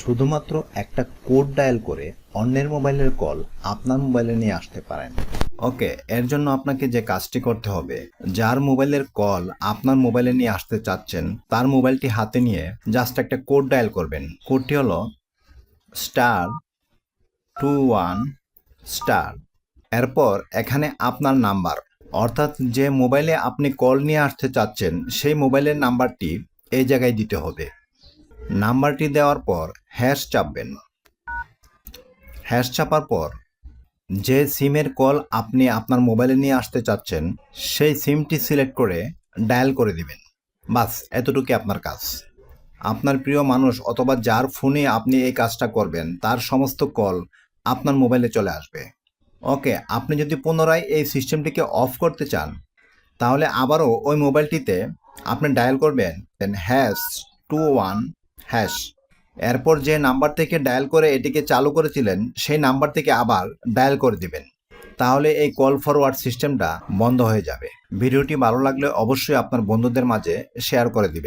শুধুমাত্র একটা code dial করে অন্যের মোবাইলের কল আপনার মোবাইলে নিয়ে আসতে পারেন। ওকে, এর জন্য আপনাকে যে কাজটি করতে হবে, যার মোবাইলের কল আপনার মোবাইলে নিয়ে আসতে চাচ্ছেন তার মোবাইলটি হাতে নিয়ে জাস্ট একটা কোড ডায়াল করবেন। কোডটি হলো *21*। এরপর এখানে আপনার নাম্বার, অর্থাৎ যে মোবাইলে আপনি কল নিয়ে আসতে চাচ্ছেন সেই মোবাইলের নাম্বারটি এই জায়গায় দিতে হবে। নাম্বারটি দেওয়ার পর হ্যাশ চাপবেন। হ্যাশ চাপার পর যে সিমের কল আপনি আপনার মোবাইলে নিয়ে আসতে চাচ্ছেন সেই সিমটি সিলেক্ট করে ডায়াল করে দিবেন। বাস, এতটুকুই আপনার কাজ। আপনার প্রিয় মানুষ অথবা যার ফোনে আপনি এই কাজটা করবেন তার সমস্ত কল আপনার মোবাইলে চলে আসবে। ওকে, আপনি যদি পুনরায় এই সিস্টেমটিকে অফ করতে চান তাহলে আবারও ওই মোবাইলটিতে আপনি ডায়াল করবেন #21#। এরপর যে নাম্বার থেকে ডায়াল করে এটিকে চালু করেছিলেন সেই নাম্বার থেকে আবার ডায়াল করে দিবেন। তাহলে এই কল ফরওয়ার্ড সিস্টেমটা বন্ধ হয়ে যাবে। ভিডিওটি ভালো লাগলে অবশ্যই আপনার বন্ধুদের মাঝে শেয়ার করে দিবেন।